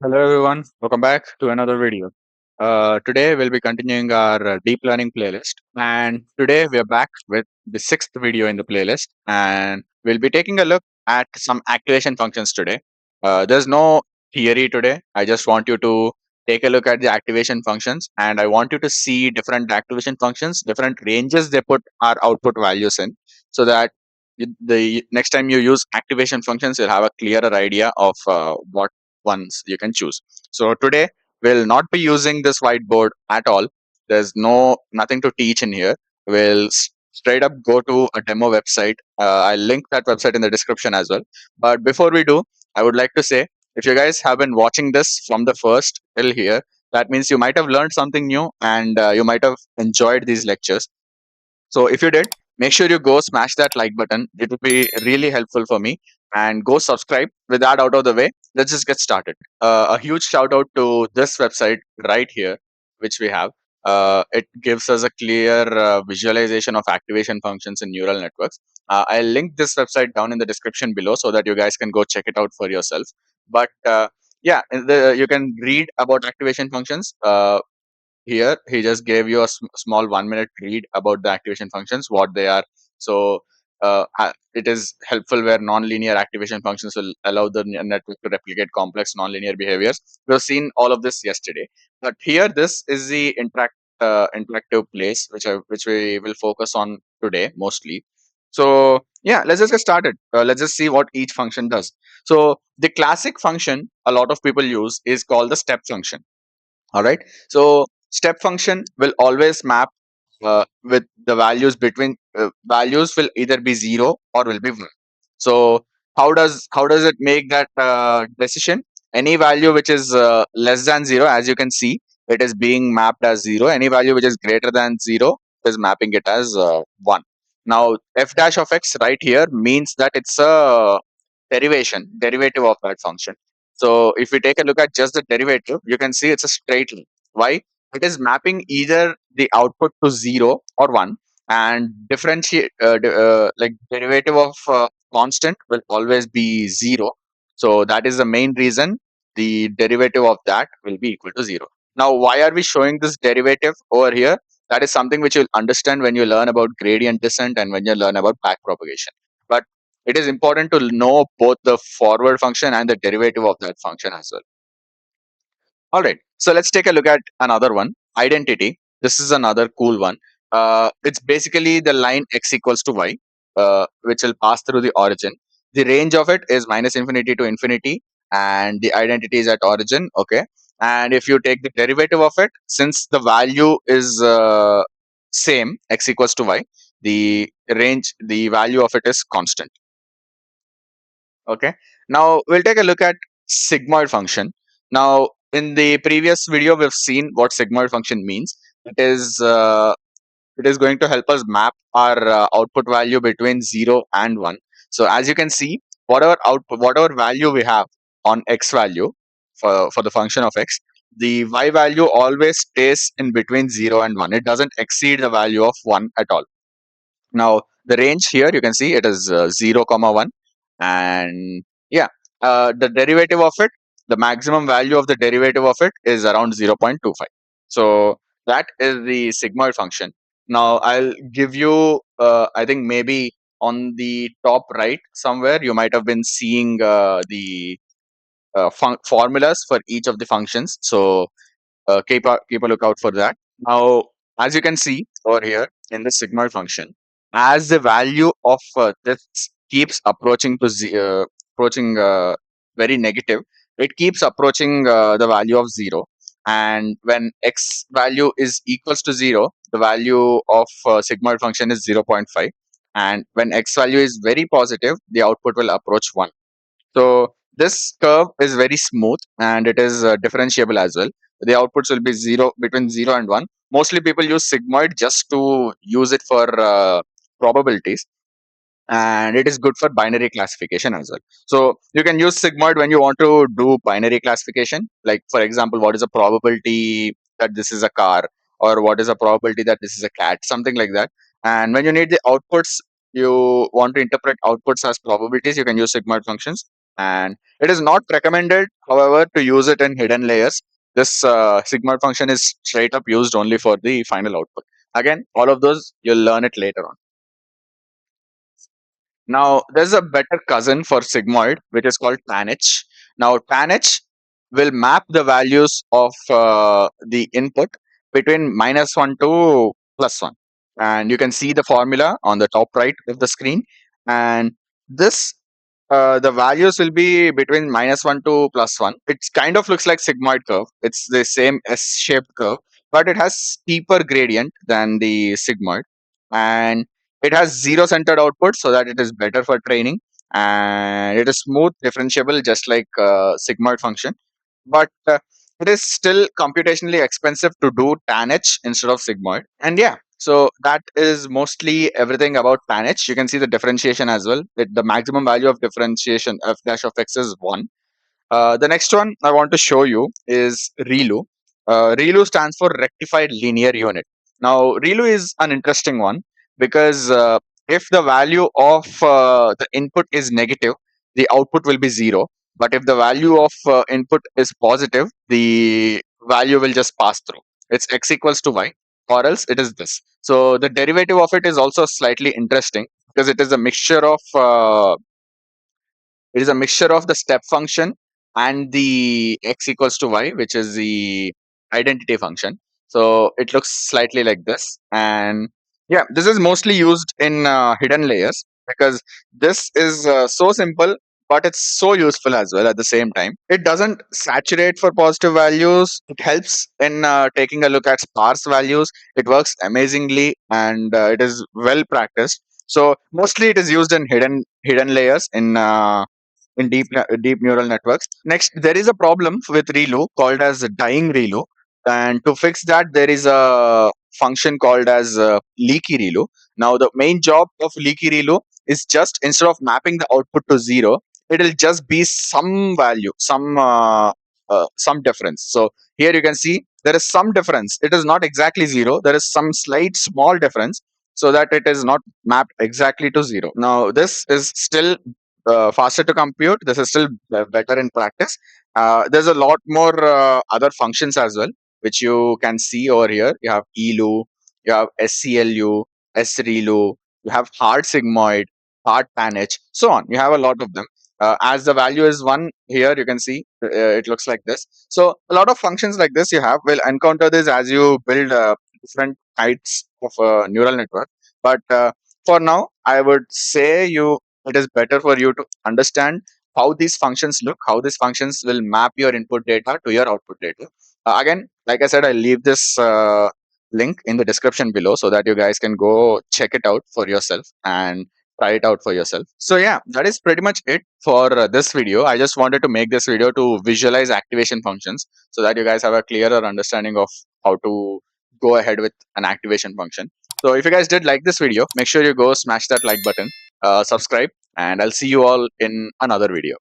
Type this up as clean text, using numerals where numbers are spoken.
Hello everyone, welcome back to another video. Today we'll be continuing our deep learning playlist, and today we are back with the sixth video in the playlist, and we'll be taking a look at some activation functions today. There's no theory today. I just want you to take a look at the activation functions, and I want you to see different activation functions, different ranges they put our output values in, so that the next time you use activation functions, you'll have a clearer idea of what ones you can choose. So today we'll not be using this whiteboard at all. There's nothing to teach in here. We'll straight up go to a demo website. I'll link that website in the description as well. But before we do, I would like to say, if you guys have been watching this from the first till here, that means you might have learned something new, and you might have enjoyed these lectures. So if you did, make sure you go smash that like button. It would be really helpful for me. And go subscribe. With that out of the way, let's just get started. A huge shout out to this website right here, which we have. It gives us a clear visualization of activation functions in neural networks. I'll link this website down in the description below so that you guys can go check it out for yourself. But yeah, you can read about activation functions. Here he just gave you a small 1 minute read about the activation functions, what they are. So it is helpful where non-linear activation functions will allow the network to replicate complex non-linear behaviors. We've seen all of this yesterday, but here this is the interactive place which we will focus on today mostly. So yeah, let's just get started. Let's just see what each function does. So the classic function a lot of people use is called the step function. All right. So step function will always map with the values between values will either be 0 or will be 1. So how does it make that decision? Any value which is less than 0, as you can see, it is being mapped as 0. Any value which is greater than 0 is mapping it as 1. Now f dash of x right here means that it's a derivative of that function. So if we take a look at just the derivative, you can see it's a straight line. Why? It is mapping either the output to 0 or 1, and differentiate like derivative of constant will always be 0. So that is the main reason the derivative of that will be equal to 0. Now, why are we showing this derivative over here? That is something which you'll understand when you learn about gradient descent and when you learn about backpropagation. But it is important to know both the forward function and the derivative of that function as well. All right, so let's take a look at another one, identity. This is another cool one. It's basically the line x equals to y, which will pass through the origin. The range of it is minus infinity to infinity, and the identity is at origin. Okay, and if you take the derivative of it, since the value is same, x equals to y, the value of it is constant. Okay, now we'll take a look at sigmoid function. Now in the previous video we've seen what sigmoid function means. It is going to help us map our output value between 0 and 1. So as you can see, whatever value we have on x value for the function of x, the y value always stays in between 0 and 1. It doesn't exceed the value of 1 at all. Now the range here, you can see it is 0 comma 1, and yeah, the derivative of it, the maximum value of the derivative of it is around 0.25. So that is the sigmoid function. Now I'll give you I think maybe on the top right somewhere you might have been seeing the formulas for each of the functions. So keep a lookout for that. Now, as you can see over here in the sigmoid function, as the value of this keeps approaching to approaching very negative, it keeps approaching the value of 0. And when x value is equals to 0, the value of sigmoid function is 0.5. And when x value is very positive, the output will approach 1. So this curve is very smooth and it is differentiable as well. The outputs will be between 0 and 1. Mostly people use sigmoid just to use it for probabilities, and it is good for binary classification as well. So you can use sigmoid when you want to do binary classification, like for example, what is a probability that this is a car, or what is a probability that this is a cat, something like that. And when you need the outputs, you want to interpret outputs as probabilities, you can use sigmoid functions. And it is not recommended, however, to use it in hidden layers. This sigmoid function is straight up used only for the final output. Again, all of those you'll learn it later on. Now, there's a better cousin for sigmoid, which is called tanh. Now, tanh will map the values of the input between -1 to +1. And you can see the formula on the top right of the screen. And this, the values will be between -1 to +1. It kind of looks like sigmoid curve. It's the same S-shaped curve, but it has steeper gradient than the sigmoid. And it has zero centered output so that it is better for training, and it is smooth differentiable just like sigmoid function. But it is still computationally expensive to do tanh instead of sigmoid. And yeah, so that is mostly everything about tanh. You can see the differentiation as well. The maximum value of differentiation f dash of x is 1. The next one I want to show you is ReLU. ReLU stands for Rectified Linear Unit. Now, ReLU is an interesting one because if the value of the input is negative, the output will be 0. But if the value of input is positive, the value will just pass through. It's x equals to y, or else it is this. So the derivative of it is also slightly interesting because it is a mixture of the step function and the x equals to y, which is the identity function. So it looks slightly like this. And yeah, this is mostly used in hidden layers because this is so simple, but it's so useful as well at the same time. It doesn't saturate for positive values. It helps in taking a look at sparse values. It works amazingly, and it is well practiced. So mostly it is used in hidden layers in deep neural networks. Next, there is a problem with ReLU called as dying ReLU, and to fix that, there is a function called as leaky ReLU. Now, the main job of leaky ReLU is just instead of mapping the output to 0, it will just be some value, some difference. So here you can see there is some difference. It is not exactly 0. There is some slight small difference so that it is not mapped exactly to 0. Now, this is still faster to compute. This is still better in practice. There's a lot more other functions as well, which you can see over here. You have ELU, you have SCLU, SRELU, you have hard sigmoid, hard tanh, so on. You have a lot of them. As the value is 1 here, you can see it looks like this. So a lot of functions like this you have will encounter this as you build different types of neural network. But for now, I would say it is better for you to understand how these functions look, how these functions will map your input data to your output data. Again, like I said, I'll leave this link in the description below so that you guys can go check it out for yourself and try it out for yourself. So yeah, that is pretty much it for this video. I just wanted to make this video to visualize activation functions so that you guys have a clearer understanding of how to go ahead with an activation function. So if you guys did like this video, make sure you go smash that like button, subscribe, and I'll see you all in another video.